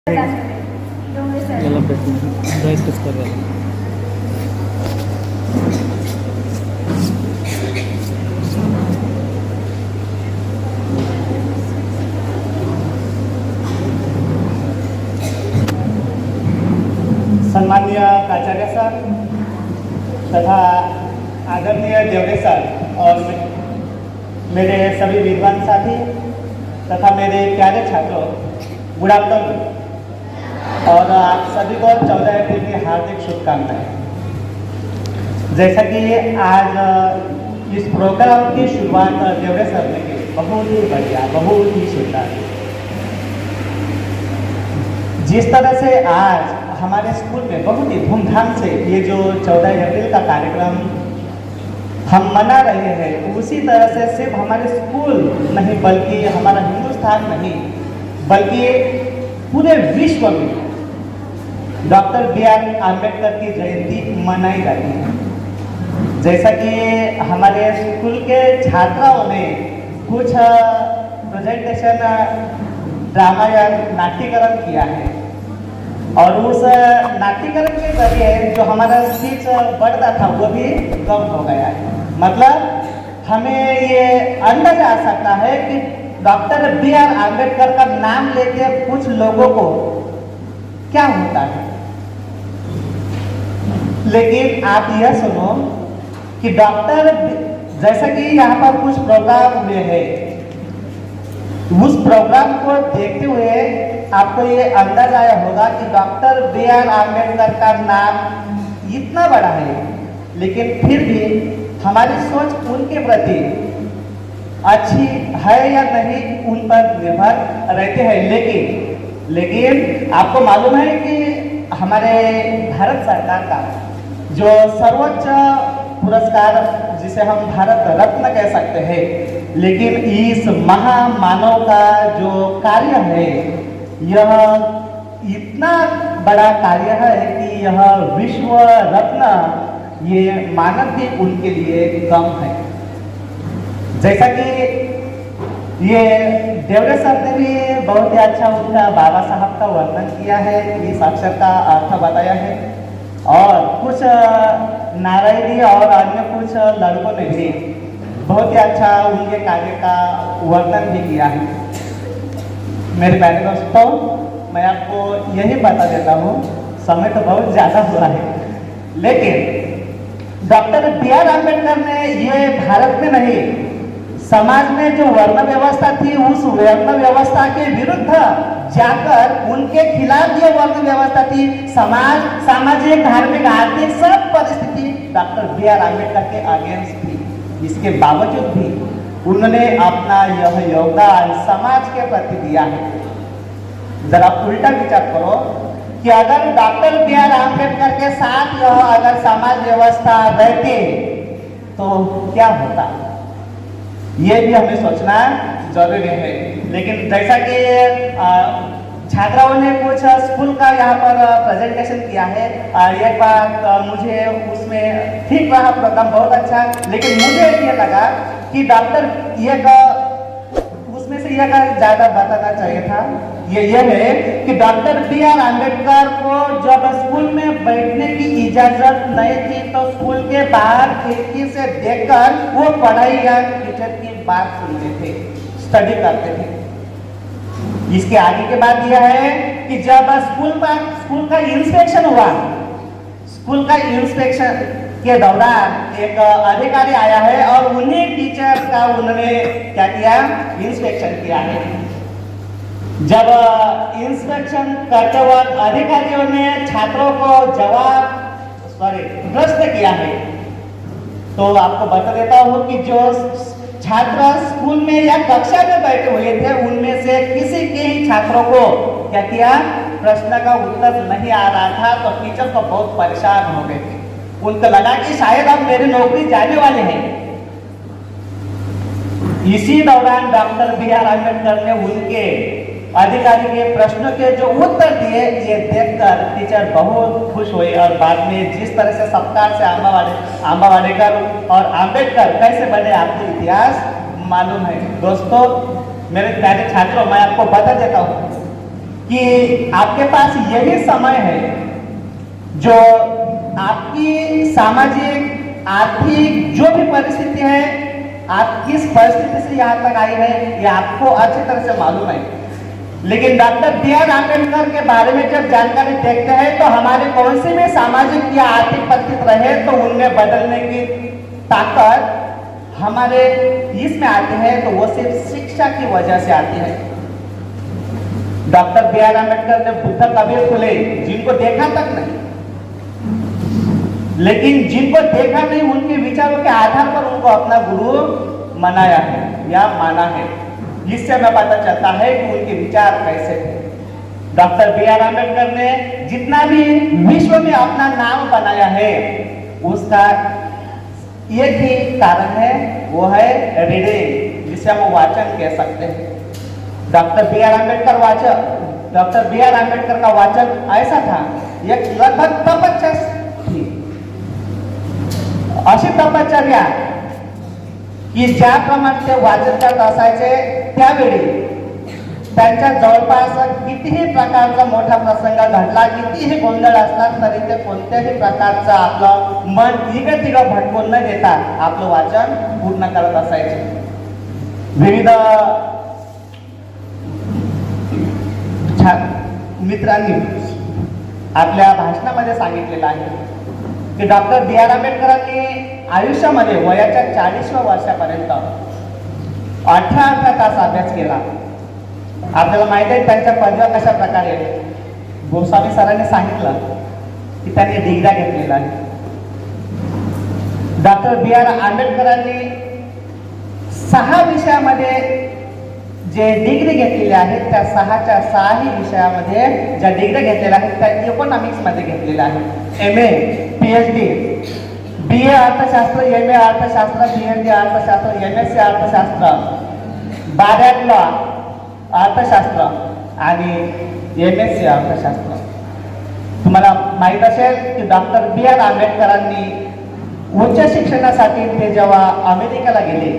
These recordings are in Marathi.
याला प्रयत्नच करायला सम्माननीय प्राचार्य सर तथा आदरणीय देवरे सर और मेरे सभी विद्वान साथी तथा मेरे प्यारे छात्रों, गुड आफ्टरनून। और आप सभी को 14 अप्रैल की हार्दिक शुभकामनाएं। जैसा कि आज इस प्रोग्राम की शुरुआत देवरे सर ने की, बहुत ही बढ़िया, बहुत ही सुंदर। जिस तरह से आज हमारे स्कूल में बहुत ही धूमधाम से ये जो 14 अप्रैल का कार्यक्रम हम मना रहे हैं, उसी तरह से सिर्फ हमारे स्कूल नहीं बल्कि हमारा हिंदुस्तान नहीं बल्कि पूरे विश्व में डॉक्टर B.R. आम्बेडकर की जयंती मनाई जाती है। जैसा कि हमारे स्कूल के छात्राओं ने कुछ प्रेजेंटेशन ड्रामा या नाट्यकरण किया है और उस नाट्यकरण के जरिए जो हमारा स्पीच बढ़ता था वो भी कम हो गया है। मतलब हमें ये अंदाजा आ सकता है कि डॉक्टर B.R. आम्बेडकर का नाम लेके कुछ लोगों को क्या होता है, लेकिन आप यह सुनो कि डॉक्टर, जैसा कि यहाँ पर कुछ प्रोग्राम हुए हैं, उस प्रोग्राम को देखते हुए आपको ये अंदाजा आया होगा कि डॉक्टर B.R. आम्बेडकर का नाम इतना बड़ा है, लेकिन फिर भी हमारी सोच उनके प्रति अच्छी है या नहीं उन पर निर्भर रहते हैं। लेकिन आपको मालूम है कि हमारे भारत सरकार का जो सर्वोच्च पुरस्कार, जिसे हम भारत रत्न कह सकते हैं, लेकिन इस महामानव का जो कार्य है यह इतना बड़ा कार्य है कि यह विश्व रत्न ये मानव भी उनके लिए कम है। जैसा कि ये देवरे सर ने भी बहुत ही अच्छा उनका बाबा साहब का वर्णन किया है, इस अक्षर का अर्थ बताया है और कुछ नारायणी और अन्य कुछ लड़कों ने भी बहुत ही अच्छा उनके कार्य का वर्णन भी किया है। मेरे प्यारे दोस्तों, मैं आपको यही बता देता हूँ, समय तो बहुत ज़्यादा हुआ है, लेकिन डॉक्टर B.R. आम्बेडकर ने ये भारत में नहीं, समाज में जो वर्ण व्यवस्था थी उस वर्ण व्यवस्था के विरुद्ध जाकर उनके खिलाफ ये वर्ण व्यवस्था थी, समाज, सामाजिक, धार्मिक, आर्थिक सब परिस्थिति डॉक्टर B.R. आम्बेडकर के अगेंस्ट थी। इसके बावजूद भी उन्होंने अपना यह योगदान समाज के प्रति दिया है। जरा उल्टा विचार करो कि अगर डॉक्टर B.R. आम्बेडकर के साथ यह अगर समाज व्यवस्था रहती तो क्या होता, ये भी हमें सोचना जरूरी है। लेकिन जैसा कि छात्राओं ने कुछ स्कूल का यहाँ पर प्रेजेंटेशन किया है, एक बात मुझे उसमें ठीक रहा, प्रोग्राम बहुत अच्छा, लेकिन मुझे ये लगा कि डॉक्टर उसमें से ये ज़्यादा बताना चाहिए था। ये है कि डॉक्टर B.R. आम्बेडकर को जब स्कूल में बैठने की इजाजत नहीं थी तो स्कूल के बाहर खिड़की से देखकर वो पढ़ाई या टीचर की बात सुनते थे, स्टडी करते थे। इसके आगे की बात यह है कि जब स्कूल का इंस्पेक्शन हुआ, स्कूल का इंस्पेक्शन के दौरान एक अधिकारी आया है और उन्हीं टीचर्स का उन्होंने क्या किया, इंस्पेक्शन किया है। जब इंस्पेक्शन करते वक्त अधिकारियों ने छात्रों को प्रश्न किया है, तो आपको बता देता हूँ कि जो छात्र स्कूल में या कक्षा में बैठे हुए थे उनमें से किसी के ही छात्रों को क्या किया, प्रश्न का उत्तर नहीं आ रहा था, तो टीचर को बहुत परेशान हो गए थे। उनको लगा कि शायद अब मेरी नौकरी जाने वाले हैं। इसी दौरान डॉक्टर B.R. आम्बेडकर ने उनके अधिकारी के प्रश्नों के जो उत्तर दिए, ये देखकर टीचर बहुत खुश हुए और बाद में जिस तरह से सत्कार से आंबावाडेकर और आम्बेडकर कैसे बने आपको इतिहास मालूम है। दोस्तों, मेरे प्यारे छात्रों, मैं आपको बता देता हूँ कि आपके पास यही समय है जो आपकी सामाजिक आर्थिक जो भी परिस्थिति है, आप किस परिस्थिति से यहाँ तक आई है ये आपको अच्छी तरह से मालूम है। लेकिन डॉक्टर बी आर अम्बेडकर के बारे में जब जानकारी देखते हैं तो हमारे कौन सी भी सामाजिक या आर्थिक परिस्थिति रहे तो उनमें बदलने की ताकत हमारे इसमें आती है, तो वो सिर्फ शिक्षा की वजह से आती है। डॉक्टर बी आर अम्बेडकर ने बुद्ध कबीर फुले जिनको देखा तक नहीं, लेकिन जिनको देखा नहीं उनके विचारों के आधार पर उनको अपना गुरु मनाया है या माना है। इससे हमें पता चलता है कि उनके विचार कैसे थे। डॉक्टर बी आर अम्बेडकर ने जितना भी विश्व में अपना नाम बनाया है उसका एक ही कारण है, वो है रीडिंग, जिसे हम वाचन कह सकते हैं। डॉक्टर बी आर अम्बेडकर का वाचन ऐसा था, एक लगभग तपस्या थी, अशी तपश्चर्या की ज्याप्रमाणे ते वाचन करत असायचे त्यावेळी त्यांच्या जवळपास कितीही प्रकारचा मोठा प्रसंग घडला, कितीही गोंधळ असला तरी ते कोणत्याही प्रकारचं आपलं मन इकडे तिकडे भटकून न देता आपलं वाचन पूर्ण करत असायचे। विविध मित्रांनी आपल्या भाषणामध्ये सांगितलेलं आहे की डॉक्टर बी आर आंबेडकरांनी आयुष्यामध्ये वयाच्या 40व्या वर्षापर्यंत 18 तास अभ्यास केला। आपल्याला माहिती आहे त्यांच्या पदव्या कशा प्रकारे, गोस्वामी सरांनी सांगितलं की त्यांनी डिग्र्या घेतलेल्या आहे। डॉक्टर बी आर आंबेडकरांनी 6 विषयामध्ये जे डिग्री घेतलेल्या आहेत त्या 6च्या 6ही विषयामध्ये ज्या डिग्री घेतलेल्या आहेत त्या इकॉनॉमिक्स मध्ये घेतलेल्या आहेत। एम ए, पीएचडी, बी ए अर्थशास्त्र, एम ए अर्थशास्त्र, पीएचडी अर्थशास्त्र, एमएससी अर्थशास्त्र, बारात लॉ अर्थशास्त्र आणि एमएससी अर्थशास्त्र। तुम्हाला माहित असेल की डॉक्टर बी आर आंबेडकरांनी उच्च शिक्षणासाठी ते जेव्हा अमेरिकेला गेले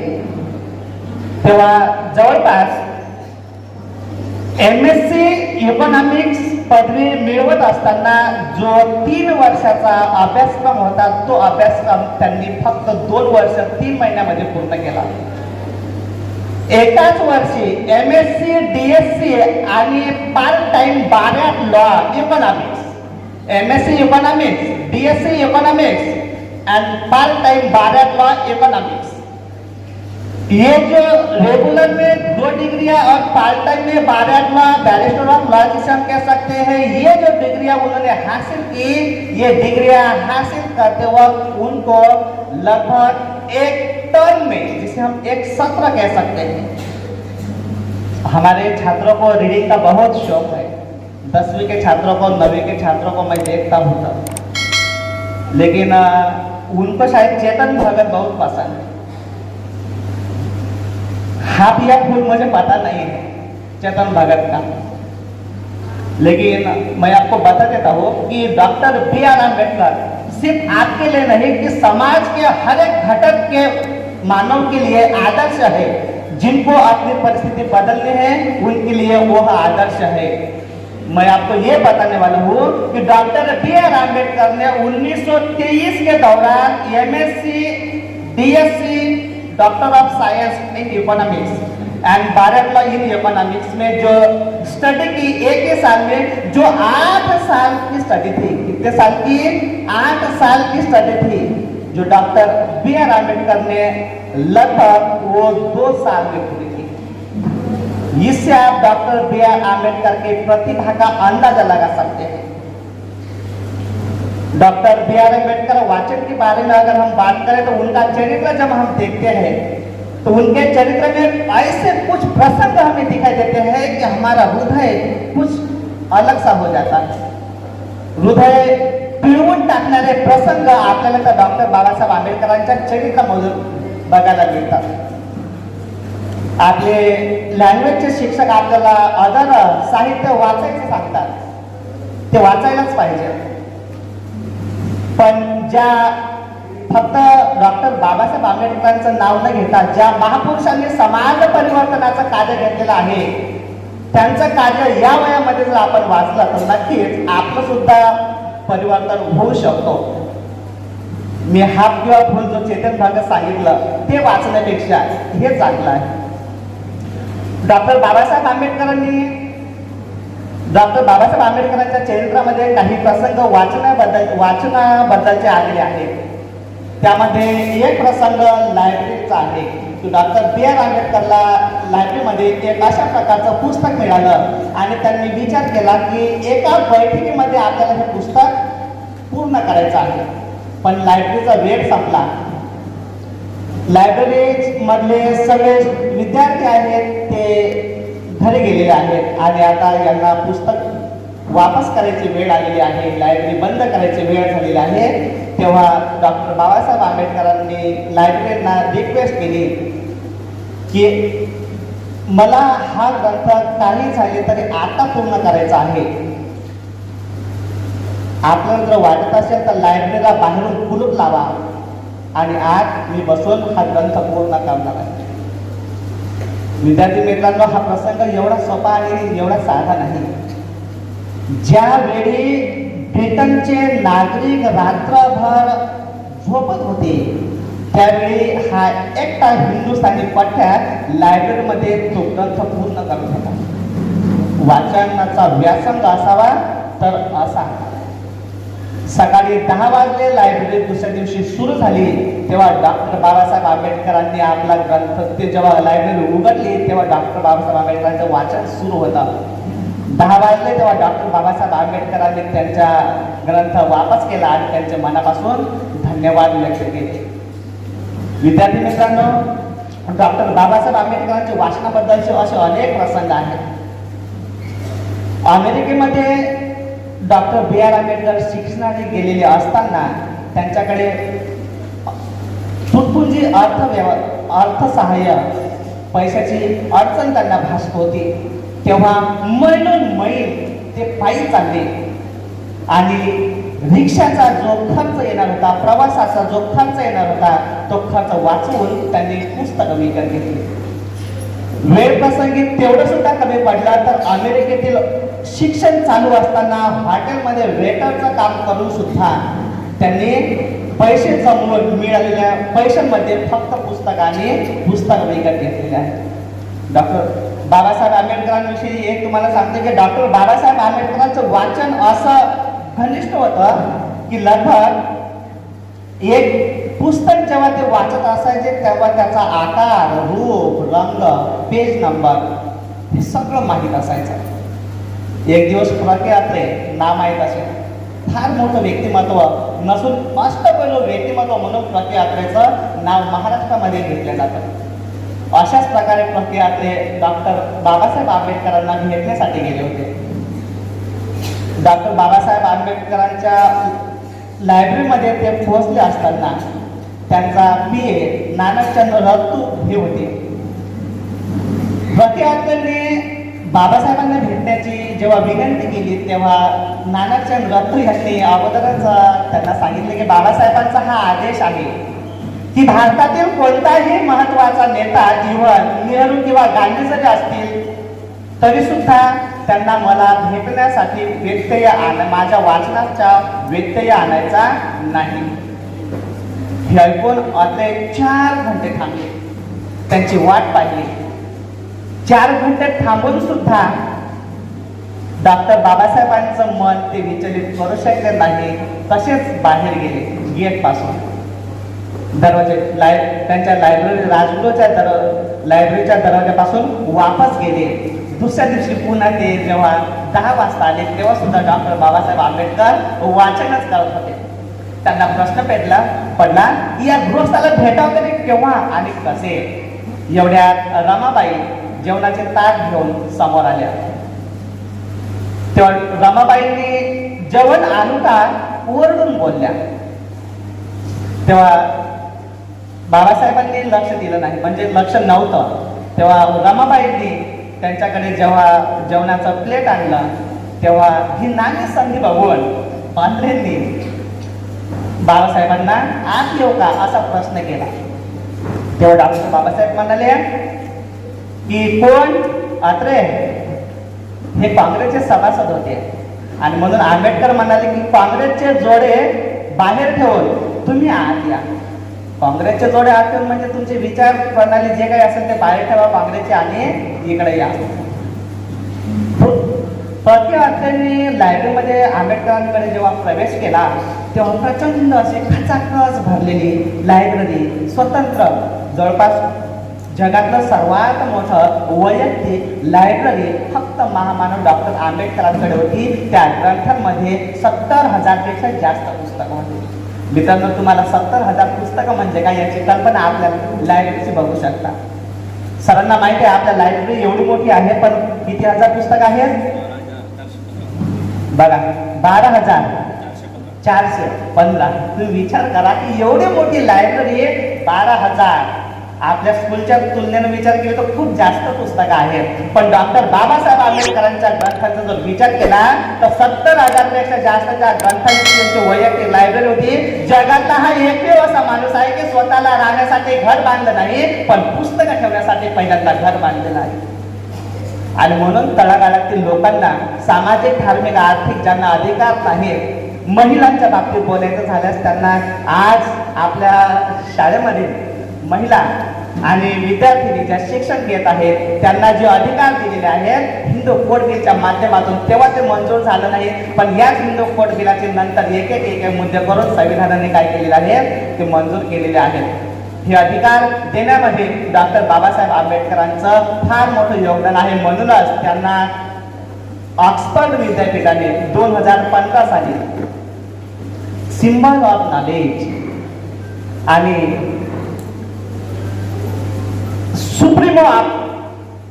तेव्हा जवळपास एमएससी इकॉनॉमिक्स पदवी मिळवत असताना जो 3 वर्षाचा अभ्यासक्रम होता तो अभ्यासक्रम त्यांनी फक्त 2 वर्ष 3 महिन्यामध्ये पूर्ण केला। एकाच वर्षी एमएससी, डीएससी आणि part time bar at law economics, MSc economics, DSc economics and part time bar at law economics, ये जो रेगुलर में 2 डिग्रियां और पार्ट टाइम में 12वां बैरिस्टर ऑफ लॉ जिसे हम कह सकते हैं, ये जो डिग्रियां उन्होंने हासिल की, ये डिग्रियां हासिल करते वक्त उनको लगभग एक टर्म में, जिसे हम एक सत्र कह सकते हैं। हमारे छात्रों को रीडिंग का बहुत शौक है, 10वीं के छात्रों को, 9वीं के छात्रों को मैं देखता हूँ तब, लेकिन उनको शायद चेतन भगत बहुत पसंद है। हाथ या फूल मुझे पता नहीं है चेतन भगत का, लेकिन मैं आपको बता देता हूँ कि डॉक्टर बी आर आंबेडकर सिर्फ आपके लिए नहीं कि समाज के हर एक घटक के मानव के लिए आदर्श है। जिनको अपनी परिस्थिति बदलनी है उनके लिए वो आदर्श है। मैं आपको ये बताने वाला हूँ कि डॉक्टर बी आर आंबेडकर ने 1923 के दौरान MSc, DSc, doctor of science in economics and bar at law in economics में जो स्टडी की एक ही साल में, जो 8 साल की स्टडी थी, कितने साल की? 8 साल की स्टडी थी, जो डॉक्टर बी आर आंबेडकर ने लगभग वो 2 साल में पूरी की। इससे आप डॉक्टर बी आर आंबेडकर की प्रतिभा का अंदाजा लगा सकते हैं। डॉक्टर बी आर आंबेडकर वाचन के बारे में अगर हम बात करें तो उनका चरित्र जब हम देखते हैं तो उनके चरित्र में ऐसे कुछ प्रसंग हमें दिखाई देते हैं कि हमारा हृदय कुछ अलग सा हो जाता है। हृदय पिळवून टाकणारे प्रसंग आपल्याला त्या डॉक्टर बाबासाहेब आंबेडकरांच्या चरित्रामधून बघायला मिळतात। आपले लँग्वेजचे शिक्षक आपल्याला अदर साहित्य वाचायचं सांगतात, ते वाचायलाच पाहिजे, पण ज्या फक्त डॉक्टर बाबासाहेब आंबेडकरांचं नाव न घेता ज्या महापुरुषांनी समाज परिवर्तनाचं कार्य घेतलेलं आहे त्यांचं कार्य या वयामध्ये जर आपण वाचलं तर नक्कीच आपलं सुद्धा परिवर्तन होऊ शकतो. मी हाफ किंवा फुल जो चेतन भागात सांगितलं ते वाचण्यापेक्षा हे चांगलं आहे. डॉक्टर बाबासाहेब आंबेडकरांच्या चरित्रामध्ये काही प्रसंग वाचनाबद्दलचे आलेले आहेत. त्यामध्ये एक प्रसंग लायब्ररीचा आहे. Doctor B.R. आंबेडकरला लायब्ररीमध्ये एक अशा प्रकारचं पुस्तक मिळालं आणि त्यांनी विचार केला की एका बैठकीमध्ये आपल्याला हे पुस्तक पूर्ण करायचं आहे. पण लायब्ररीचा वेळ संपला. लायब्ररी मधले सगळे विद्यार्थी आहेत ते घरी गेलेले आहेत आणि आता यांना पुस्तक वापस करायची वेळ आलेली आहे, लायब्ररी बंद करायची वेळ झालेली आहे. तेव्हा डॉक्टर बाबासाहेब आंबेडकरांनी लायब्ररीना रिक्वेस्ट केली की मला हा ग्रंथ काही झाले तरी आता पूर्ण करायचा आहे. आपल्याला जर वाटत असेल तर लायब्ररीला बाहेरून कुलूप लावा आणि आज मी बसून हा ग्रंथ पूर्ण करणार आहे. विद्यार्थी मित्रांनो, हा प्रसंग एवढा सोपा आणि एवढा साधा नाही. ज्यावेळी ब्रिटनचे नागरिक रात्रभर झोपत होते त्यावेळी हा एकटा हिंदुस्थानी पठ्या लायब्ररीमध्ये तो ग्रंथ पूर्ण करत होता. वाचनाचा व्यासंग असावा तर असा. सकाळी 10 वाजले, लायब्ररी दुसऱ्या दिवशी सुरू झाली तेव्हा डॉक्टर बाबासाहेब आंबेडकरांनी आपला ग्रंथ ते जेव्हा लायब्ररी उघडली तेव्हा डॉक्टर बाबासाहेब आंबेडकरांचं वाचन सुरू होतं. 10 वाजले तेव्हा डॉक्टर बाबासाहेब आंबेडकरांनी त्यांचा ग्रंथ वापस केला आणि त्यांच्या मनापासून धन्यवाद व्यक्त केले. विद्यार्थी मित्रांनो, डॉक्टर बाबासाहेब आंबेडकरांच्या वाचनाबद्दलचे असे अनेक प्रसंग आहेत. अमेरिकेमध्ये डॉक्टर B.R. आंबेडकर शिक्षणासाठी गेलेले असताना त्यांच्याकडे तुटपुंजी अर्थसहाय्य पैशाची अडचण त्यांना भासत होती. तेव्हा मैल ते पायी चालले आणि रिक्षाचा जो खर्च येणार होता, प्रवासाचा जो खर्च येणार होता तो खर्च वाचवून त्यांनी पुस्तकं विकत घेतली. वेळ प्रसंगी तेवढं सुद्धा कमी पडलं तर अमेरिकेतील शिक्षण चालू असताना हॉटेलमध्ये वेटरचं काम करून सुद्धा त्यांनी पैसे जमवून मिळालेल्या पैशांमध्ये फक्त पुस्तक विकत घेतलेले आहे. डॉक्टर बाबासाहेब आंबेडकरांविषयी एक तुम्हाला सांगते की डॉक्टर बाबासाहेब आंबेडकरांचं वाचन असं घनिष्ठ होतं की लगभग एक पुस्तक जेव्हा ते वाचत असायचे तेव्हा त्याचा आकार, रूप, रंग, पेज नंबर हे सगळं माहीत असायचं. एक दिवस प्रख्यात्रे नाव माहीत असेल, फार मोठं व्यक्तिमत्व नसून अष्टपैलू व्यक्तिमत्व म्हणून प्रख्यात्रेचं नाव महाराष्ट्रामध्ये घेतलं जातं. अशाच प्रकारे प्रख्यात्रे डॉक्टर बाबासाहेब आंबेडकरांना भेटण्यासाठी गेले होते. डॉक्टर बाबासाहेब आंबेडकरांच्या लायब्ररीमध्ये ते पोहोचले असताना त्यांचा PA नानकचंद रत्तू हे होते. प्रख्यात्रेंनी बाबासाहेबांना भेटण्याची जेव्हा विनंती केली तेव्हा नानकचंद रत्तू यांनी अगोदरच त्यांना सांगितले की बाबासाहेबांचा हा आदेश आहे की भारतातील कोणताही महत्वाचा नेता जीवन नेहरू किंवा गांधी जरी असतील तरी सुद्धा त्यांना मला भेटण्यासाठी माझ्या वाचनाचा व्यत्यय आणायचा नाही. हे ऐकून असे 4 घंटे थांबले, त्यांची वाट पाहिली. 4 घंटे थांबून सुद्धा डॉक्टर बाबासाहेबांचं मन ते विचलित करू शकले नाही. तसेच बाहेर गेले गेट पासून. दरवाजे त्यांच्या लायब्ररीच्या दरवाजापासून वापस गेले. दुसऱ्या दिवशी पुन्हा ते जेव्हा 10 वाजता आले तेव्हा सुद्धा डॉक्टर बाबासाहेब आंबेडकर वाचनच करत होते. त्यांना प्रश्न पडला की या गृहस्थाला भेटावं तरी केव्हा आणि कसे. एवढ्यात रमाबाई जेवणाचे ताट घेऊन समोर आल्या. तेव्हा रमाबाईंनी जेवण आणू का ओरडून बोलल्या. तेव्हा बाबासाहेबांनी लक्ष दिलं नाही, म्हणजे लक्ष नव्हतं. तेव्हा रमाबाईंनी त्यांच्याकडे जेव्हा जेवणाचं प्लेट आणलं तेव्हा ही नाणी संधी बघून मंत्र्यांनी बाबासाहेबांना आत येऊ का असा प्रश्न केला. तेव्हा डॉक्टर बाबासाहेब म्हणाले की कोण? अत्रे. हे काँग्रेसचे सभासद होते आणि म्हणून आंबेडकर म्हणाले की काँग्रेसचे जोडे बाहेर ठेवून तुम्ही आत या. काँग्रेसचे जोडे आत ठेवून म्हणजे तुमचे विचार प्रणाली जे काही असेल ते बाहेर ठेवा काँग्रेसचे आणि इकडे या. प्रतिवाद्यांनी लायब्ररीमध्ये आंबेडकरांकडे जेव्हा प्रवेश केला तेव्हा प्रचंड अशी खचाखच भरलेली लायब्ररी, स्वतंत्र, जवळपास जगातलं सर्वात मोठं वैयक्तिक लायब्ररी फक्त महामानव डॉक्टर आंबेडकरांकडे होती. त्या ग्रंथांमध्ये 70,000 पेक्षा जास्त पुस्तकं होती. मित्रांनो, तुम्हाला 70,000 पुस्तकं म्हणजे काय याची कल्पना आपल्या लायब्ररीची बघू शकता. सरांना माहिती आहे आपल्या लायब्ररी एवढी मोठी आहे, पण किती हजार पुस्तकं आहेत बघा, 12,415. तुम्ही विचार करा की एवढी मोठी लायब्ररी 12,000. आपल्या स्कूलच्या तुलनेने विचार केला तर खूप जास्त पुस्तकं आहेत, पण डॉक्टर बाबासाहेब आंबेडकरांच्या ग्रंथांचा जर विचार केला तर 70,000 पेक्षा जास्तच्या ग्रंथांची वैयक्तिक लायब्ररी होती. जगातला हा एकमेव असा माणूस आहे की स्वतःला राहण्यासाठी घर बांधलं नाही, पण पुस्तकं ठेवण्यासाठी पहिल्यांदा घर बांधलेलं आहे. आणि म्हणून तळागाळातील लोकांना सामाजिक, धार्मिक, आर्थिक ज्यांना अधिकार नाही, महिलांच्या बाबतीत बोलायचं झाल्यास त्यांना आज आपल्या शाळेमध्ये महिला आणि विद्यार्थिनी ज्या शिक्षण घेत आहेत त्यांना जे अधिकार दिलेले आहेत हिंदू कोड बिलच्या माध्यमातून, तेव्हा ते मंजूर झालं नाही, पण याच हिंदू कोड बिलाचे नंतर एक एक मुद्दे करून संविधानाने काय केलेले आहे ते मंजूर केलेले आहेत. हे अधिकार देण्यामध्ये डॉक्टर बाबासाहेब आंबेडकरांचं फार मोठं योगदान आहे. म्हणूनच त्यांना ऑक्सफर्ड विद्यापीठाने 2015 साली सिम्बॉल ऑफ नॉलेज आणि सुप्रीमो ऑफ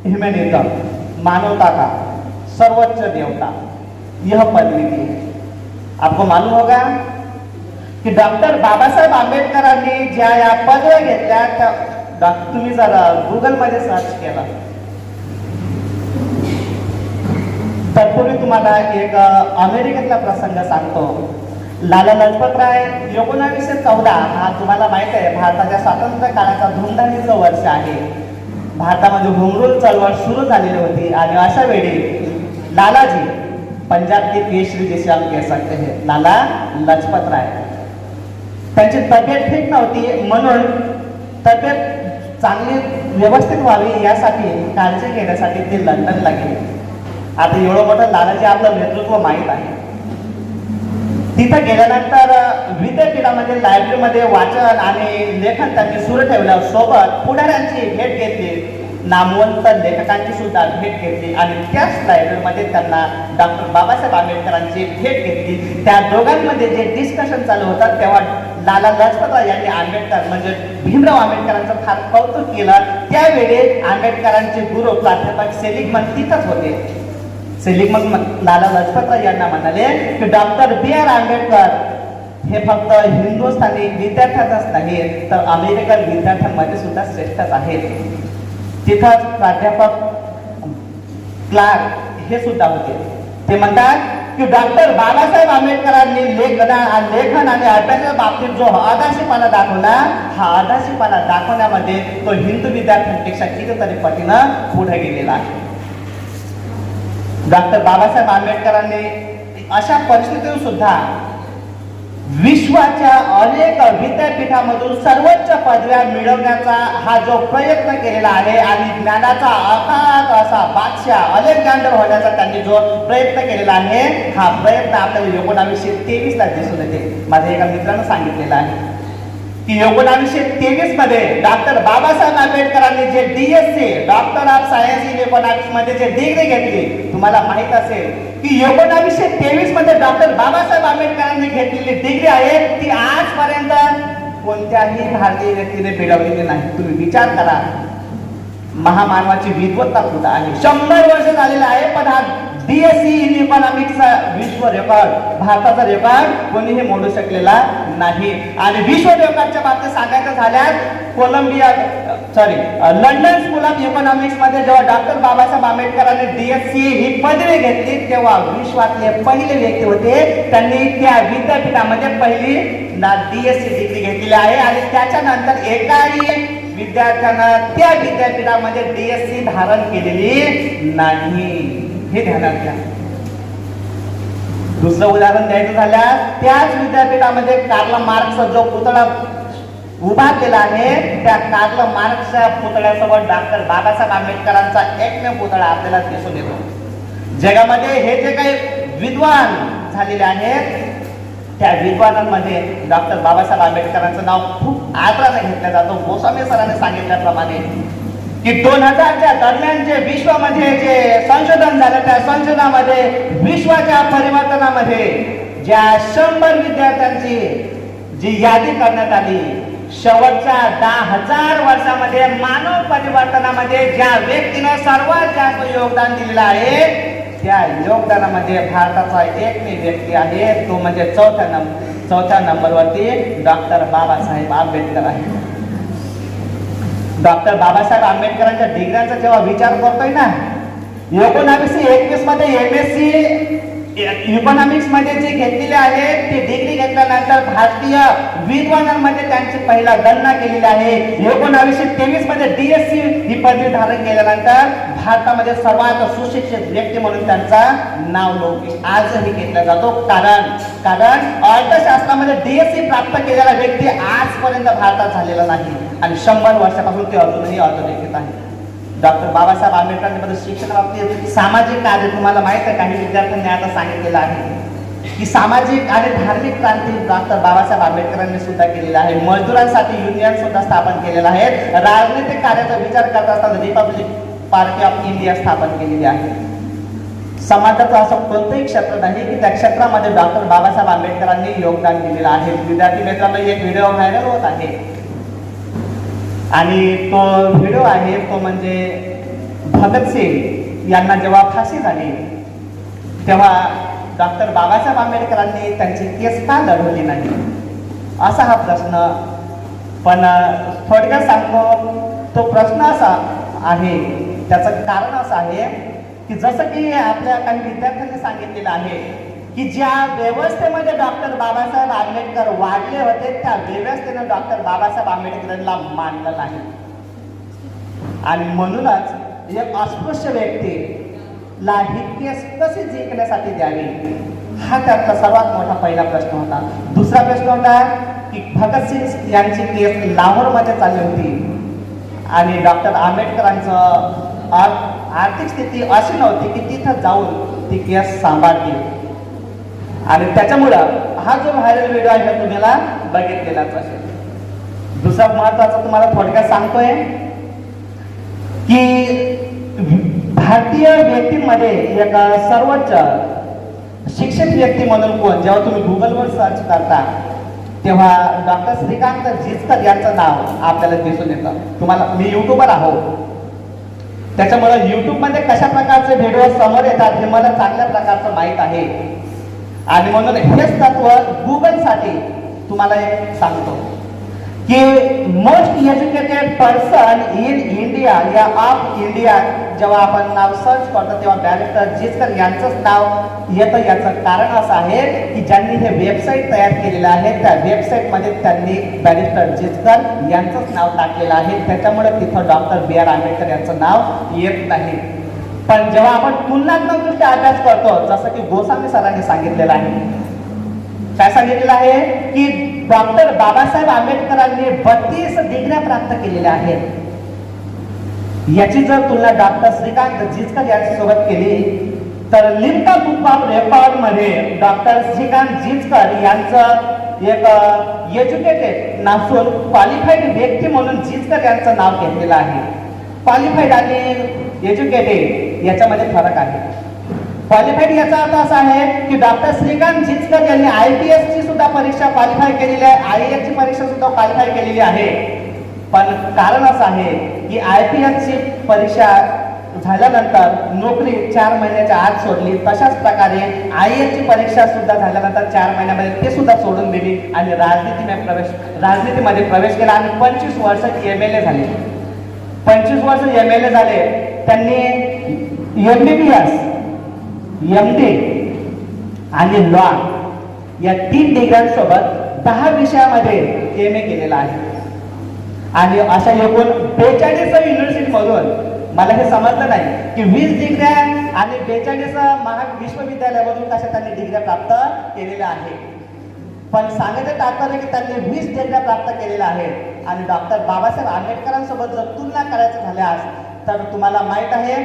ह्यूमॅनिज्म, मानवता का सर्वोच्च देवता, यह पदवी दी. आपको मालूम होगा की डॉक्टर बाबासाहेब आंबेडकरांनी ज्या या पदव्या घेतल्या त्या तुम्ही जरा गुगलमध्ये सर्च केला तत्पूर्वी तुम्हाला एक अमेरिकेतला प्रसंग सांगतो. लाला लजपतराय 1914 हा तुम्हाला माहित आहे भारताच्या स्वातंत्र्य काळाचा धुमधामीचं वर्ष आहे. भारतामध्ये होम रूल चळवळ सुरू झालेली होती आणि अशा वेळी लालाजी, पंजाब के केशरी जैसे हम कह सकते हैं, लाला लजपत राय, त्यांची तब्येत ठीक नव्हती, म्हणून तब्येत चांगली व्यवस्थित व्हावी यासाठी काळजी घेण्यासाठी ते लंडनला गेले. आता एवढं मोठं लालाजी आपलं नेतृत्व माहीत आहे. तिथं गेल्यानंतर विद्यापीठामध्ये लायब्ररीमध्ये वाचन आणि लेखन त्यांनी सुरू ठेवलं. सोबत पुढाऱ्यांची भेट घेतली, नामवंत लेखकांची सुद्धा भेट घेतली आणि त्याच लायब्ररीमध्ये त्यांना डॉक्टर बाबासाहेब आंबेडकरांची भेट घेतली. त्या दोघांमध्ये जे डिस्कशन चालू होतं तेव्हा लाला लजपतराय यांनी आंबेडकर म्हणजे भीमराव आंबेडकरांचं फार कौतुक केलं. त्यावेळी आंबेडकरांचे गुरु प्राध्यापक सेलिगमन तिथंच होते. सेलिगमन लाला लजपतराय यांना म्हणाले की डॉक्टर B.R. आंबेडकर हे फक्त हिंदुस्थानी विद्यार्थ्यांच नाही तर अमेरिकन विद्यार्थ्यांमध्ये सुद्धा श्रेष्ठच आहेत. तिथंच प्राध्यापक क्लार्क हे सुद्धा होते. ते म्हणतात की डॉक्टर बाबासाहेब आंबेडकरांनी लेखन आणि अभ्यासाच्या बाबतीत जो आदाशीपणा दाखवला, हा आदाशीपणा दाखवण्यामध्ये तो हिंदू विद्यार्थ्यांपेक्षा कितीतरी पटीनं पुढे गेलेला आहे. डॉक्टर बाबासाहेब आंबेडकरांनी अशा परिस्थितीत सुद्धा विश्वाच्या अनेक विद्यापीठामधून सर्वोच्च पदव्या मिळवण्याचा हा जो प्रयत्न केलेला आहे आणि ज्ञानाचा अफाट असा बादशाह अलेक्झांडर होण्याचा त्यांनी जो प्रयत्न केलेला आहे, हा प्रयत्न आपल्याला 1923 ला दिसून येते. माझ्या एका मित्रानं सांगितलेलं आहे की 1923 मध्ये डॉक्टर बाबासाहेब आंबेडकरांनी जे DSc doctor of science in economics मध्ये जे डिग्री घेतली, तुम्हाला माहित असेल की 1923 मध्ये डॉक्टर बाबासाहेब आंबेडकरांनी घेतलेली डिग्री आहे ती आजपर्यंत कोणत्याही भारतीय व्यक्तीने मिळवलेली नाही. तुम्ही विचार करा, महामानवाची विद्वत्ता कुठं आहे. 100 वर्ष झालेलं आहे, पण हा DSc इन इकॉनॉमिक्सचा विश्व रेकॉर्ड, भारताचा रेकॉर्ड कोणीही मोडू शकलेला नाही. आणि विश्व रेकॉर्डच्या बाबतीत सांगायचं झाल्यास लंडन स्कूल ऑफ इकॉनॉमिक्स मध्ये जेव्हा डॉक्टर बाबासाहेब आंबेडकरांनी DSc ही पदवी घेतली तेव्हा विश्वातले पहिले व्यक्ती होते. त्यांनी त्या विद्यापीठामध्ये पहिली DSc डिग्री घेतलेली आहे आणि त्याच्यानंतर एकाही विद्यार्थ्यांना त्या विद्यापीठामध्ये DSc धारण केलेली नाही. हे ध्यानात घ्या. दुसरं उदाहरण द्यायचं झाल्यास त्याच विद्यापीठामध्ये कार्ल मार्क्सचा जो पुतळा उभा केला आहे त्या कार्ल मार्क्सच्या पुतळ्यासमोर डॉक्टर बाबासाहेब आंबेडकरांचा एकमेव पुतळा आपल्याला दिसून येतो. जगामध्ये हे जे काही विद्वान झालेले आहेत त्या विद्वानांमध्ये डॉक्टर बाबासाहेब आंबेडकरांचं नाव खूप आदराने घेतलं जातं. गोस्वामी सरांनी सांगितल्याप्रमाणे की 2000च्या दरम्यान जे विश्वामध्ये जे संशोधन झालं त्या संशोधनामध्ये विश्वाच्या परिवर्तनामध्ये ज्या 100 विद्यार्थ्यांची जी यादी करण्यात आली, शेवटच्या 10,000 वर्षामध्ये मानव परिवर्तनामध्ये ज्या व्यक्तीनं सर्वात जास्त योगदान दिलेलं आहे त्या योगदानामध्ये भारताचा एकमेव व्यक्ती आहे, तो म्हणजे चौथ्या नंबरवरती डॉक्टर बाबासाहेब आंबेडकर आहे. डॉक्टर बाबासाहेब आंबेडकरांच्या डिग्र्यांचा जेव्हा विचार करतोय ना, 1921 मध्ये MSc इकॉनॉमिक्स मध्ये जे घेतलेले आहे ते डिग्री घेतल्यानंतर भारतीय विद्वानांमध्ये त्यांची पहिला गणना केलेली आहे. 1923 मध्ये DSc ही पदवी धारण केल्यानंतर भारतामध्ये सर्वात सुशिक्षित व्यक्ती म्हणून त्यांचा नाव लौकिक आजही घेतला जातो. कारण अर्थशास्त्रामध्ये DSc प्राप्त केलेला व्यक्ती आजपर्यंत भारतात झालेला नाही आणि 100 वर्षापासून ते अजूनही अधोरेखित आहे. डॉक्टर बाबासाहेब आंबेडकरांबद्दल शिक्षणाबाबतीत सामाजिक कार्य तुम्हाला माहित आहे, काही विद्यार्थ्यांनी आता सांगितलेलं आहे की सामाजिक आणि धार्मिक क्रांती डॉक्टर बाबासाहेब आंबेडकरांनी सुद्धा केलेला आहे. मजदुरांसाठी युनियन सुद्धा स्थापन केलेलं आहे. राजनैतिक कार्याचा विचार करत असताना रिपब्लिक पार्टी ऑफ इंडिया स्थापन केलेली आहे. समाजाचं असं कोणतंही क्षेत्र नाही की त्या क्षेत्रामध्ये डॉक्टर बाबासाहेब आंबेडकरांनी योगदान दिलेलं आहे. विद्यार्थी मित्रांनो, एक व्हिडिओ व्हायरल होत आहे आणि तो व्हिडिओ आहे तो म्हणजे भगतसिंग यांना जेव्हा फाशी झाली तेव्हा डॉक्टर बाबासाहेब आंबेडकरांनी त्यांची केस का लढवली नाही असा हा प्रश्न. पण थोडक्यात सांगतो, तो प्रश्न असा आहे, त्याचं कारण असं आहे की जसं की आपल्या काही विद्यार्थ्यांनी सांगितलेलं आहे की ज्या व्यवस्थेमध्ये डॉक्टर बाबासाहेब आंबेडकर वाढले होते त्या व्यवस्थेनं डॉक्टर बाबासाहेब आंबेडकरांना मानलं नाही आणि म्हणूनच एक अस्पृश्य व्यक्तीला ही केस कशी जिंकण्यासाठी द्यावी हा त्यातला सर्वात मोठा पहिला प्रश्न होता. दुसरा प्रश्न होता की भगतसिंग यांची केस लाहोरमध्ये चालली होती आणि डॉक्टर आंबेडकरांचं आर्थिक स्थिती अशी नव्हती की तिथं जाऊन ती केस सांभाळतील आणि त्याच्यामुळं हा जो व्हायरल व्हिडिओ आहे तुम्हाला बघितलेलाच असेल. दुसरा महत्वाचा तुम्हाला थोडक्यात सांगतोय की भारतीय व्यक्तींमध्ये एक सर्वोच्च शिक्षित व्यक्ती म्हणून कोण, जेव्हा तुम्ही गुगलवर सर्च करता तेव्हा डॉक्टर श्रीकांत जिचकर यांचं नाव आपल्याला दिसून येतं. मी युट्यूबर आहोत त्याच्यामुळे युट्यूबमध्ये कशा प्रकारचे व्हिडिओ समोर येतात हे मला चांगल्या प्रकारचं माहीत आहे आणि म्हणून हेच तत्व गुगलसाठी तुम्हाला एक सांगतो की most educated person in India या ऑफ इंडिया जेव्हा आपण नाव सर्च करतो तेव्हा बॅरिस्टर जिचकर यांचंच नाव येतं. याचं कारण असं आहे की ज्यांनी हे वेबसाईट तयार केलेलं आहे त्या वेबसाईटमध्ये त्यांनी बॅरिस्टर जिचकर यांचंच नाव टाकलेलं आहे, त्याच्यामुळे तिथं डॉक्टर BR आंबेडकर यांचं नाव येत नाही. पण जेव्हा आपण तुलनात्मक दृष्ट्या अभ्यास करतो जसं की गोस्वामी सरांनी सांगितलेलं आहे, काय सांगितलेलं आहे की डॉक्टर बाबासाहेब आंबेडकरांनी 32 डिग्र्या प्राप्त केलेल्या आहेत. याची जर तुलना डॉक्टर श्रीकांत जिचकर यांच्यासोबत केली तर लिम्का बुक ऑफ रेकॉर्ड मध्ये डॉक्टर श्रीकांत जिचकर यांचं एक एज्युकेटेड नसून क्वालिफाईड व्यक्ती म्हणून जिचकर यांचं नाव घेतलेलं आहे. क्वालिफाईड आणि एज्युकेटेड याच्यामध्ये फरक आहे. क्वालिफाईड याचा अर्थ असा आहे की डॉक्टर श्रीकांत जिचकर यांनी IPS ची सुद्धा परीक्षा क्वालिफाय केलेली आहे, IAS ची परीक्षा सुद्धा क्वालिफाय केलेली आहे. पण कारण असं आहे की IPS ची परीक्षा झाल्यानंतर नोकरी 4 महिन्याच्या आत सोडली, तशाच प्रकारे IAS ची परीक्षा सुद्धा झाल्यानंतर 4 महिन्यामध्ये ते सुद्धा सोडून दिली आणि राजनीतीमध्ये प्रवेश केला आणि 25 वर्ष MLA झाले. 25 वर्ष MLA झाले. त्यांनी MBBS, MD आणि लॉ या 3 डिग्र्यांसोबत 10 विषयामध्ये MA केलेला आहे आणि अशा एकूण 42 युनिव्हर्सिटीमधून मला हे समजलं नाही की 20 डिग्र्या आणि 42 विश्वविद्यालयामधून कशा त्यांनी डिग्र्या प्राप्त केलेल्या आहेत. पण सांगायचं तात्पर्य की त्यांनी 20 डिग्र्या प्राप्त केलेल्या आहेत. आणि डॉक्टर बाबासाहेब आंबेडकरांसोबत जर तुलना करायचं झाल्यास तर तुम्हाला माहित आहे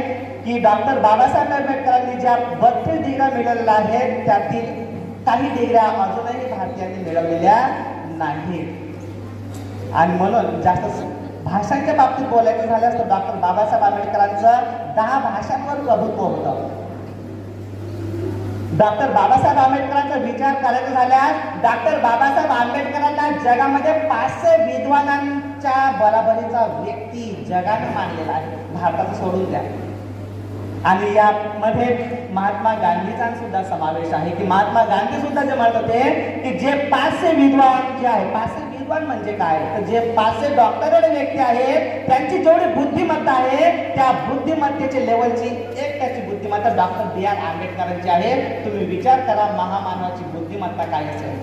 की डॉक्टर बाबासाहेब आंबेडकरांनी ज्या 32 डिग्र्या मिळवलेल्या आहेत त्यातील काही डिग्र्या अजूनही भारतीयांनी मिळवलेल्या नाहीत. आणि म्हणून जास्त भाषांच्या बाबतीत बोलायचं झाल्यास तर डॉक्टर बाबासाहेब आंबेडकरांचं 10 भाषांवर प्रभुत्व होतं. डॉक्टर बाबासाहेब आंबेडकरांचा विचार करायचा झाल्यास डॉक्टर बाबासाहेब आंबेडकरांना जगामध्ये 500 विद्वानांच्या बराबरीचा व्यक्ती जगाने मानलेला आहे, भारताचं सोडून द्या. आणि यामध्ये महात्मा गांधीचा सुद्धा समावेश आहे की महात्मा गांधी सुद्धा जे म्हणत होते की जे 500 विद्वान जे आहे, 500 विद्वान म्हणजे काय तर जे 500 डॉक्टरेट व्यक्ती आहेत त्यांची जेवढी बुद्धिमत्ता आहे त्या बुद्धिमत्तेची लेवलची एक त्याची बुद्धिमत्ता डॉक्टर B.R. आंबेडकरांची आहे. तुम्ही विचार करा महामानवाची बुद्धिमत्ता काय असेल.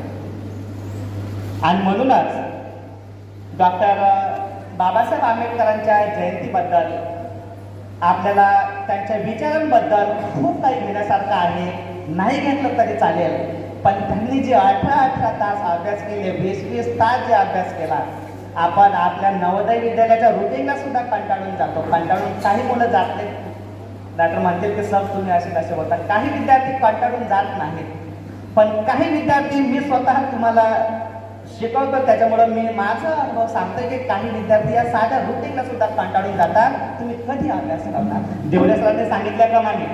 आणि म्हणूनच डॉक्टर बाबासाहेब आंबेडकरांच्या जयंतीबद्दल आपल्याला त्यांच्या विचारांबद्दल खूप काही घेण्यासारखं आहे. नाही घेतलं तरी चालेल, पण त्यांनी जे 18 तास अभ्यास केले, 20 तास जे अभ्यास केला, आपण आपल्या नवोदय विद्यालयाच्या रुटीनला सुद्धा कंटाळून जातो. कंटाळून काही मुलं जात नाही, नाहीतर म्हणतील की सर तुम्ही असे कसे होता. काही विद्यार्थी कंटाळून जात नाहीत, पण काही विद्यार्थी मी स्वतः तुम्हाला शिकवतो त्याच्यामुळं मी माझा अनुभव सांगतोय की काही विद्यार्थी या साध्या रुटीनला सुद्धा कंटाळून जातात. तुम्ही कधी अभ्यास करणार. देवळे सरांनी सांगितल्याप्रमाणे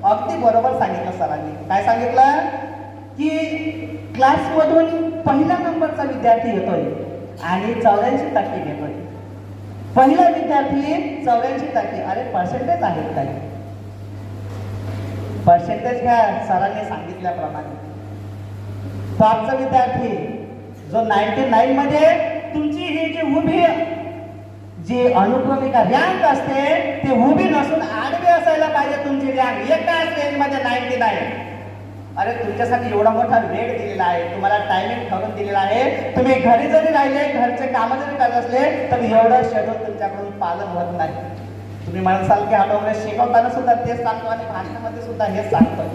अगदी बरोबर सांगितलं सरांनी. काय सांगितलं की क्लासमधून पहिल्या नंबरचा विद्यार्थी येतोय आणि 84% घेतोय. पहिला विद्यार्थी 84%. अरे पर्सेंटेज आहेत काही, पर्सेंटेज घ्या सरांनी सांगितल्याप्रमाणे. टॉपचा विद्यार्थी जो 99 मध्ये तुमची ही जी उभी जी अनुक्रमिका रँक असते ते उभी नसून आडवी असायला पाहिजे तुमची रँक एकाच रेंजमध्ये 99. अरे तुमच्यासाठी एवढा मोठा वेळ दिलेला आहे, तुम्हाला टायमिंग ठरवून दिलेला आहे. तुम्ही घरी जरी राहिले, घरचे कामं जरी करत असले तर एवढं शेड्यूल तुमच्याकडून पालन होत नाही. तुम्ही म्हणसाल की आठवडे शिकवताना सुद्धा तेच सांगतो आणि भाषणामध्ये सुद्धा हेच सांगतो.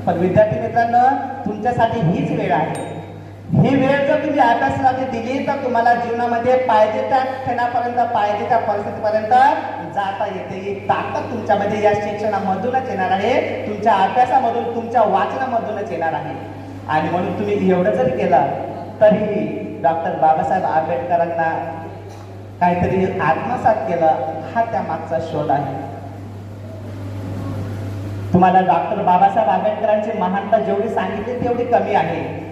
पण विद्यार्थी मित्रांनो तुमच्यासाठी हीच वेळ आहे. ही वेळ जर तुम्ही अभ्यासासाठी दिली तर तुम्हाला जीवनामध्ये पाहिजे त्या क्षणापर्यंत, पाहिजे त्या परिस्थितीपर्यंत जाता येते. ही ताकद तुमच्यामध्ये या शिक्षणामधूनच येणार आहे, तुमच्या अभ्यासामधून, तुमच्या वाचनामधूनच येणार आहे. आणि म्हणून तुम्ही एवढं जरी केलं तरी डॉक्टर बाबासाहेब आंबेडकरांना काहीतरी आत्मसात केलं हा त्यामागचा शोध आहे. तुम्हाला डॉक्टर बाबासाहेब आंबेडकरांची महानता जेवढी सांगितली तेवढी कमी आहे.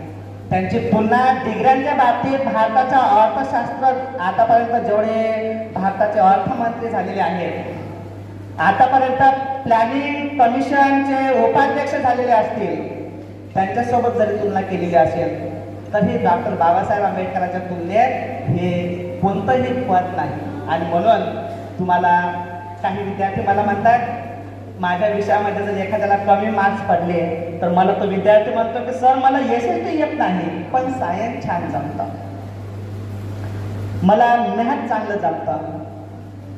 त्यांची तुलना डिग्र्यांच्या बाबतीत भारताच्या अर्थशास्त्र आतापर्यंत जेवढे भारताचे अर्थमंत्री झालेले आहेत, आतापर्यंत प्लॅनिंग कमिशनचे उपाध्यक्ष झालेले असतील, त्यांच्यासोबत जरी तुलना केलेली असेल तरी डॉक्टर बाबासाहेब आंबेडकरांच्या तुलनेत हे कोणतंही पद नाही. आणि म्हणून तुम्हाला काही विद्यार्थी मला म्हणतात माझ्या विषयामध्ये जर एखाद्याला कमी मार्क्स पडले तर मला तो विद्यार्थी म्हणतो की सर मला SST येत नाही पण सायन्स छान जमतं, मला मॅथ चांगलं जमतं,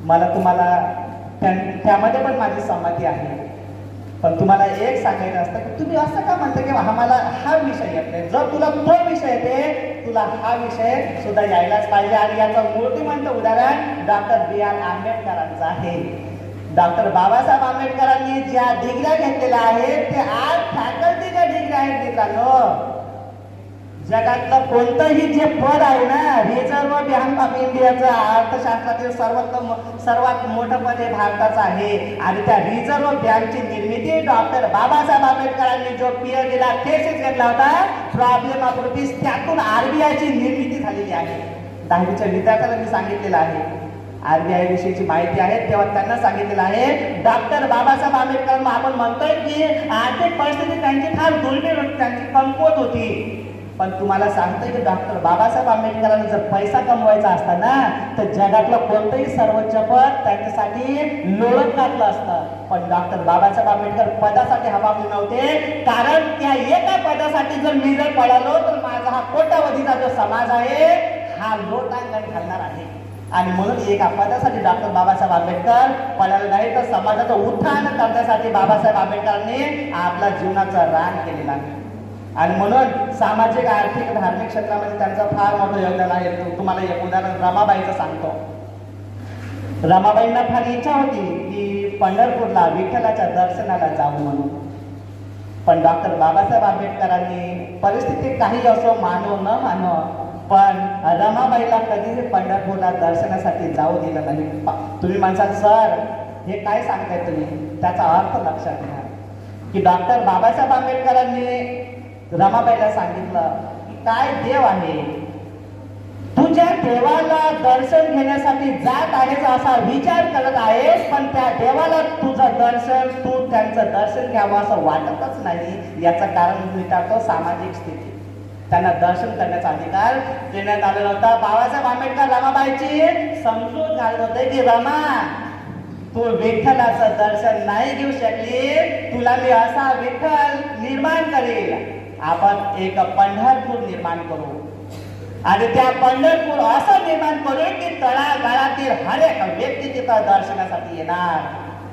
मला तुम्हाला त्यामध्ये पण माझी संमती आहे. पण तुम्हाला एक सांगायचं असतं की तुम्ही असं का म्हणता की आम्हाला हा विषय येत नाही. जर तुला तो विषय येते तुला हा विषय सुद्धा यायलाच पाहिजे. आणि याचं मूर्तिमंत उदाहरण डॉक्टर B.R. आंबेडकरांचं आहे. डॉक्टर बाबासाहेब आंबेडकरांनी ज्या डिग्र्या घेतलेल्या आहेत ते आज फॅकल्टीच्या डिग्र्या आहेत मित्रांनो. जगातलं कोणतंही जे पद आहे ना, रिझर्व्ह बँक ऑफ इंडियाचं अर्थशास्त्रातील सर्वात मोठं पद हे भारताचं आहे. आणि त्या रिझर्व्ह बँकची निर्मिती डॉक्टर बाबासाहेब आंबेडकरांनी जो PhDला थेसिस घेतला होता प्रॉब्लेम ऑफ रुपीज, त्यातून RBIची निर्मिती झालेली आहे. 10वीच्या विद्यार्थ्याला मी सांगितलेलं आहे RBI विषयीची माहिती आहे तेव्हा त्यांना सांगितलेलं आहे डॉक्टर बाबासाहेब आंबेडकर. आपण म्हणतोय की आर्थिक परिस्थिती त्यांची फार दुर्मिळ होती, त्यांची कमकुवत होती. पण तुम्हाला सांगतोय की डॉक्टर बाबासाहेब आंबेडकरांना जर पैसा कमवायचा असता ना तर जगातलं कोणतंही सर्वोच्च पद त्यांच्यासाठी लोळत घातलं असतं. पण डॉक्टर बाबासाहेब आंबेडकर पदासाठी हवामले नव्हते, कारण त्या एका पदासाठी जर मी जर पळालो तर माझा हा कोट्यावधीचा जो समाज आहे हा लोटांगण घालणार आहे. आणि म्हणून एका पदासाठी डॉक्टर बाबासाहेब आंबेडकर पळाले नाही, तर समाजाचं उत्थान करण्यासाठी बाबासाहेब आंबेडकरांनी आपला जीवनाचा रान केलेला आहे. आणि म्हणून सामाजिक, आर्थिक, धार्मिक क्षेत्रामध्ये त्यांचं फार मोठं योगदान आहे. तुम्हाला एक उदाहरण रमाबाईचं सांगतो. रमाबाईंना फार इच्छा होती की पंढरपूरला विठ्ठलाच्या दर्शनाला जाऊ म्हणून, पण डॉक्टर बाबासाहेब आंबेडकरांनी परिस्थिती काही असो, मानो न मानो, पण रमाबाईला कधीही पंढरपूरला दर्शनासाठी जाऊ दिलं नाही. तुम्ही म्हणसाल सर हे काय सांगताय तुम्ही, त्याचा अर्थ लक्षात घ्या की डॉक्टर बाबासाहेब आंबेडकरांनी रमाबाईला सांगितलं की काय देव आहे, तुझ्या देवाला दर्शन घेण्यासाठी जात आहेस असा विचार करत आहेस, पण त्या देवाला तुझं दर्शन, तू त्यांचं दर्शन घ्यावं असं वाटतच नाही. याचं कारण विचारतो सामाजिक स्थिती. त्यांना दर्शन करण्याचा अधिकार देण्यात आलेला होता. बाबासाहेब आंबेडकर रमाबाईची समजूत घालत होते की रमा, तू विठ्ठलाचं दर्शन नाही घेऊ शकली, तुला मी असा विठ्ठल निर्माण करेल. आपण एक पंढरपूर निर्माण करू आणि त्या पंढरपूर असं निर्माण करू की तळागाळातील हर एक व्यक्ती तिथं दर्शनासाठी येणार.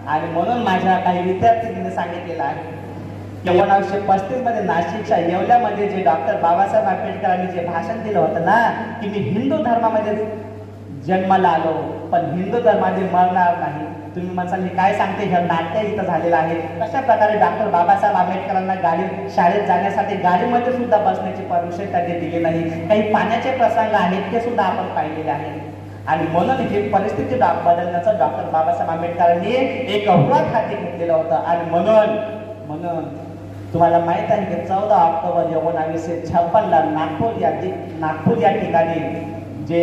आणि म्हणून माझ्या काही विद्यार्थ्यांनी सांगितलेलं आहे 1935 मध्ये नाशिकच्या येवल्यामध्ये जे डॉक्टर बाबासाहेब आंबेडकरांनी जे भाषण दिलं होतं ना, की मी हिंदू धर्मामध्ये जन्माला आलो पण हिंदू धर्माने मरणार नाही. तुम्ही म्हणसाल हे काय सांगते, हे नाट्य इथं झालेलं आहे. कशा प्रकारे डॉक्टर बाबासाहेब आंबेडकरांना शाळेत जाण्यासाठी गाडीमध्ये सुद्धा बसण्याची परमिशन त्यांनी दिली नाही. काही पाण्याचे प्रसंग आहेत ते सुद्धा आपण पाहिलेले आहेत. आणि म्हणून ही परिस्थिती बदलण्याचं डॉक्टर बाबासाहेब आंबेडकरांनी एक व्रत हाती घेतलेलं होतं. आणि म्हणून तुम्हाला माहित आहे की 14 ऑक्टोबर 1956ला नागपूर या ठिकाणी जे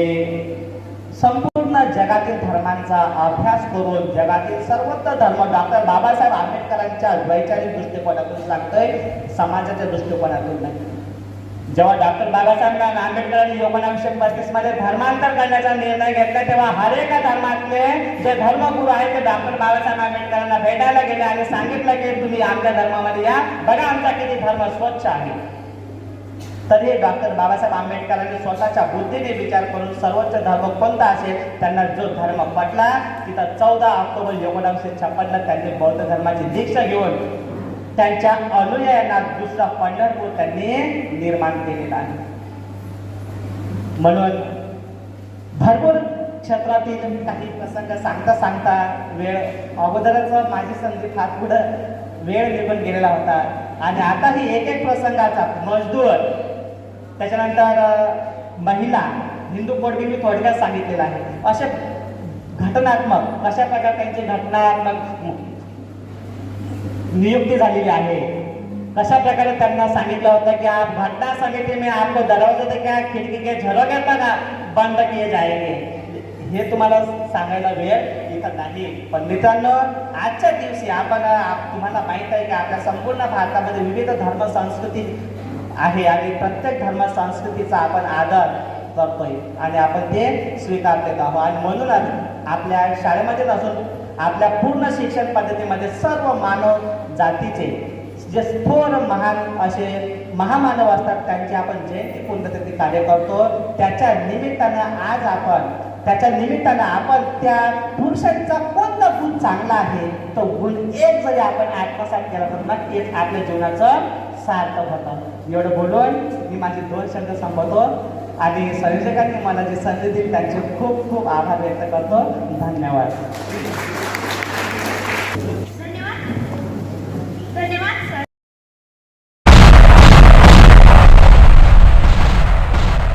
संपूर्ण जगातील धर्मांचा अभ्यास करून जगातील सर्वत्र धर्म डॉक्टर बाबासाहेब आंबेडकरांच्या वैचारिक दृष्टिकोनातून सांगतोय, समाजाच्या दृष्टिकोनातून नाही. जेव्हा डॉक्टर बाबासाहेब आंबेडकरांनी 1935 मध्ये धर्मांतर करण्याचा निर्णय घेतला, तेव्हा हर एका धर्मातले जे धर्मगुरू आहेत ते डॉक्टर बाबासाहेब आंबेडकरांना भेटायला गेले आणि सांगितलं की तुम्ही आमच्या धर्मामध्ये या, बघा आमचा किती धर्म स्वच्छ आहे. तरी डॉक्टर बाबासाहेब आंबेडकरांनी स्वतःच्या बुद्धीने विचार करून सर्वोच्च धर्म कोणता असेल, त्यांना जो धर्म पटला, तिथं 14 ऑक्टोबर 1956ला त्यांनी बौद्ध धर्माची दीक्षा घेऊन त्यांच्या अनुयायांना दुसरा पंढरपूर त्यांनी निर्माण केलेला आहे. म्हणून भरपूर क्षेत्रातील काही प्रसंग सांगता वेळ अगोदरच माझी संधी फार पुढं वेळ निघून गेलेला होता. आणि आता ही एक प्रसंगाचा मजदूर, त्याच्यानंतर महिला, हिंदू कोडगी मी थोडक्यात सांगितलेला आहे. असे घटनात्मक कशा प्रकारे त्यांची घटनात्मक नियुक्ती झालेली आहे, कशा प्रकारे त्यांना सांगितलं होतं की आप घटना समिती में आपको दरवाजे से क्या खिड़की के झरोखे पर बंद किए जाएंगे. हे तुम्हाला सांगायला वेळ इथं नाही. पण मित्रांनो, आजच्या दिवशी तुम्हाला माहित आहे की आपल्या संपूर्ण भारतामध्ये विविध धर्म संस्कृती आहे आणि प्रत्येक धर्म संस्कृतीचा आपण आदर करतोय आणि आपण ते स्वीकारत आहोत. आणि म्हणून आपल्या शाळेमध्ये नसून आपल्या पूर्ण शिक्षण पद्धतीमध्ये सर्व मानव जातीचे जे थोर महान असे महामानव असतात त्यांची आपण जयंती पुण्यतिथी कार्य करतो. त्याच्या निमित्तानं आपण त्या पुरुषांचा कोणता गुण चांगला आहे तो गुण एक जरी आपण आत्मसात केला तर नक्कीच आपल्या जीवनाचं सार्थक होतं. एवढं बोलून मी माझे 2 शब्द संपवतो आणि संयोजकांनी मला जी संधी दिली त्यांचे खूप खूप आभार व्यक्त करतो. धन्यवाद.